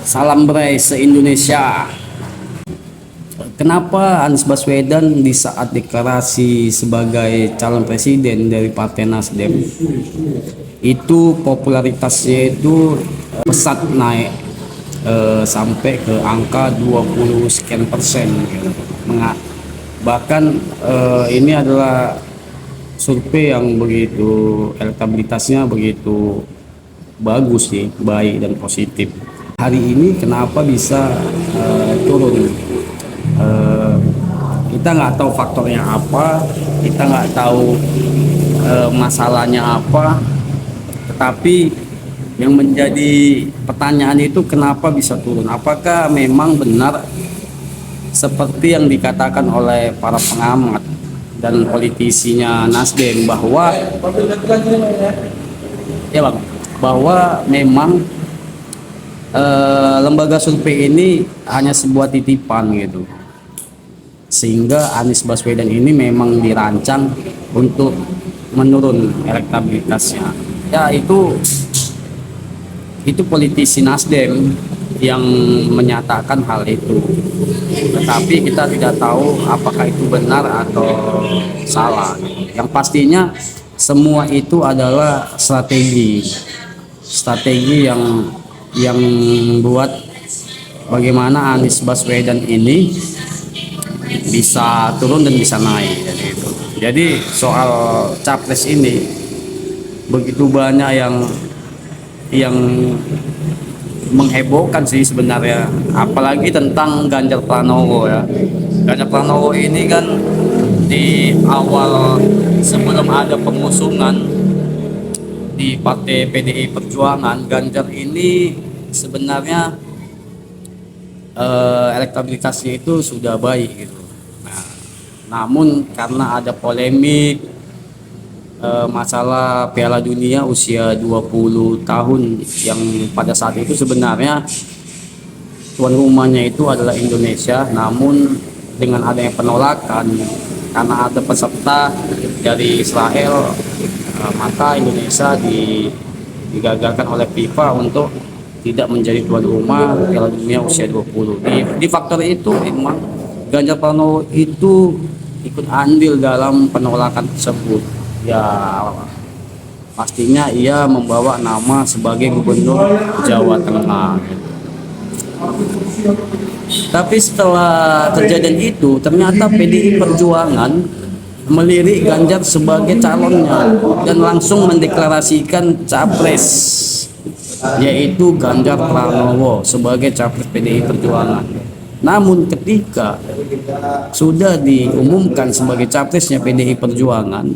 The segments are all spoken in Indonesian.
Salam Bray se-Indonesia. Kenapa Anies Baswedan di saat deklarasi sebagai calon presiden dari Partai Nasdem itu popularitasnya itu pesat naik sampai ke angka 20 sekian persen gitu. Bahkan ini adalah survei yang begitu elektabilitasnya begitu bagus sih, baik dan positif. Hari ini kenapa bisa turun? Kita nggak tahu faktornya apa, kita nggak tahu masalahnya apa, tetapi yang menjadi pertanyaan itu kenapa bisa turun? Apakah memang benar seperti yang dikatakan oleh para pengamat dan politisinya Nasdem bahwa bahwa memang lembaga survei ini hanya sebuah titipan gitu, sehingga Anies Baswedan ini memang dirancang untuk menurun elektabilitasnya. Ya itu politisi Nasdem yang menyatakan hal itu, tetapi kita tidak tahu apakah itu benar atau salah. Yang pastinya semua itu adalah strategi yang buat bagaimana Anies Baswedan ini bisa turun dan bisa naik. Jadi soal capres ini begitu banyak yang menghebohkan sih sebenarnya, apalagi tentang Ganjar Pranowo ya. Ganjar Pranowo ini kan di awal sebelum ada pengusungan di Partai PDI Perjuangan, Ganjar ini sebenarnya elektabilitasnya itu sudah baik gitu. Namun karena ada polemik masalah Piala Dunia usia 20 tahun yang pada saat itu sebenarnya tuan rumahnya itu adalah Indonesia, namun dengan adanya penolakan karena ada peserta dari Israel, maka Indonesia digagalkan oleh FIFA untuk tidak menjadi tuan rumah Piala Dunia usia 20. Di faktor itu memang Ganjar Pranowo itu ikut andil dalam penolakan tersebut. Ya pastinya ia membawa nama sebagai gubernur Jawa Tengah. Tapi setelah kejadian itu ternyata PDI Perjuangan melirik Ganjar sebagai calonnya dan langsung mendeklarasikan capres, yaitu Ganjar Pranowo sebagai capres PDI Perjuangan. Namun ketika sudah diumumkan sebagai capresnya PDI Perjuangan,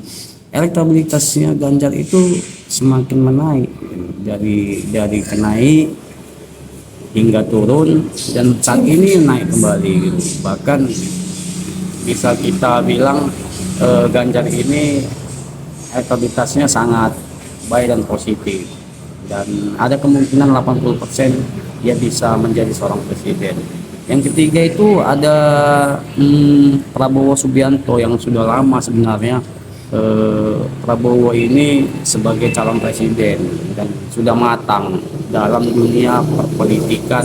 elektabilitasnya Ganjar itu semakin menaik, dari naik hingga turun dan saat ini naik kembali gitu. Bahkan bisa kita bilang Ganjar ini elektabilitasnya sangat baik dan positif, dan ada kemungkinan 80% dia bisa menjadi seorang presiden. Yang ketiga itu ada Prabowo Subianto yang sudah lama sebenarnya Prabowo ini sebagai calon presiden dan sudah matang dalam dunia perpolitikan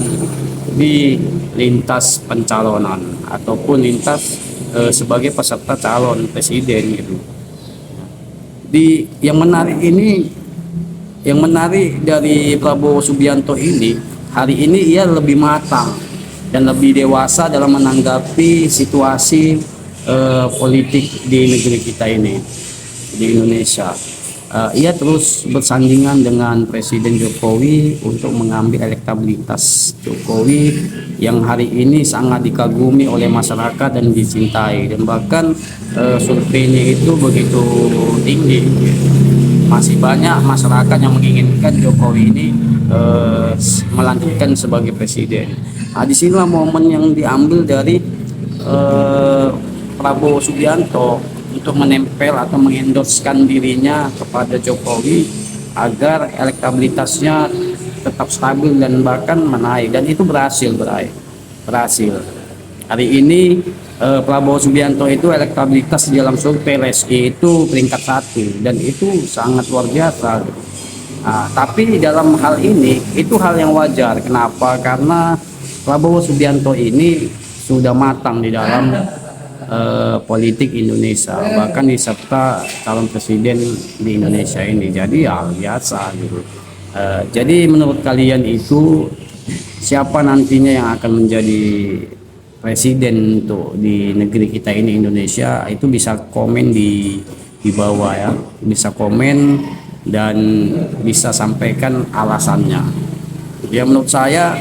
di lintas pencalonan ataupun lintas sebagai peserta calon presiden gitu. Yang menarik dari Prabowo Subianto ini, hari ini ia lebih matang dan lebih dewasa dalam menanggapi situasi politik di negeri kita ini, di Indonesia. Ia terus bersandingan dengan Presiden Jokowi untuk mengambil elektabilitas Jokowi yang hari ini sangat dikagumi oleh masyarakat dan dicintai, dan bahkan surveinya itu begitu tinggi. Masih banyak masyarakat yang menginginkan Jokowi ini melanjutkan sebagai presiden. Disinilah momen yang diambil dari Prabowo Subianto untuk menempel atau mengendorsekan dirinya kepada Jokowi agar elektabilitasnya tetap stabil dan bahkan menaik, dan itu berhasil. Hari ini Prabowo Subianto itu elektabilitas di dalam survei RSI itu peringkat 1, dan itu sangat luar biasa. Tapi dalam hal ini itu hal yang wajar. Kenapa? Karena Prabowo Subianto ini sudah matang di dalam politik Indonesia, bahkan diserta calon presiden di Indonesia ini. Jadi ya biasa gitu. Jadi menurut kalian itu siapa nantinya yang akan menjadi presiden untuk di negeri kita ini Indonesia? Itu bisa komen di bawah ya, bisa komen dan bisa sampaikan alasannya. Ya menurut saya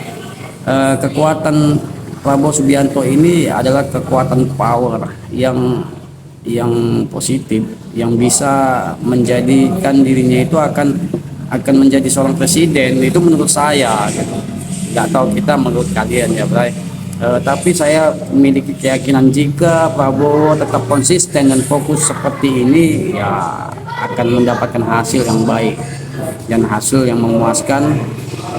kekuatan Prabowo Subianto ini adalah kekuatan power yang positif, yang bisa menjadikan dirinya itu akan menjadi seorang presiden. Itu menurut saya gitu. Nggak tahu kita menurut kalian ya Bray. Tapi saya memiliki keyakinan jika Prabowo tetap konsisten dan fokus seperti ini, ya akan mendapatkan hasil yang baik dan hasil yang memuaskan,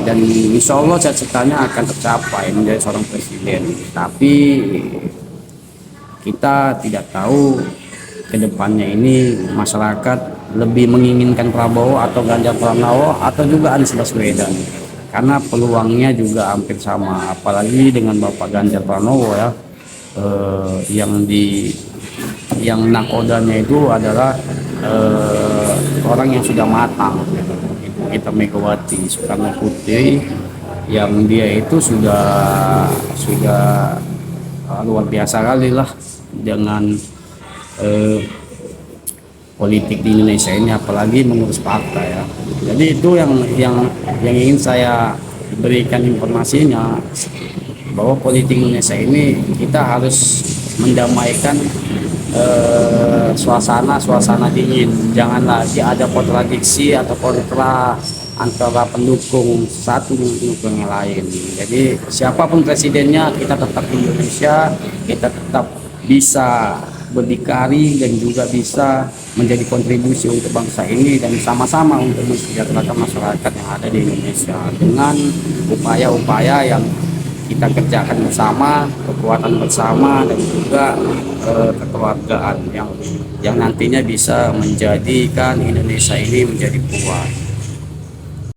dan insya Allah cita-citanya akan tercapai menjadi seorang presiden. Tapi kita tidak tahu ke depannya ini masyarakat lebih menginginkan Prabowo atau Ganjar Pranowo atau juga Anies Baswedan, karena peluangnya juga hampir sama, apalagi dengan Bapak Ganjar Pranowo ya, yang nakodanya itu adalah orang yang sudah matang, kita Megawati Soekarno Putri, yang dia itu sudah luar biasa kali lah dengan politik di Indonesia ini, apalagi mengurus partai ya. Jadi itu yang ingin saya berikan informasinya, bahwa politik Indonesia ini kita harus mendamaikan suasana dingin. Jangan lagi ada kontradiksi atau kontra antara pendukung satu dengan pendukung yang lain. Jadi siapapun presidennya, kita tetap Indonesia, kita tetap bisa berdikari dan juga bisa menjadi kontribusi untuk bangsa ini, dan sama-sama untuk mensejahterakan masyarakat yang ada di Indonesia dengan upaya-upaya yang kita kerjakan bersama, kekuatan bersama, dan juga kekeluargaan yang nantinya bisa menjadikan Indonesia ini menjadi kuat.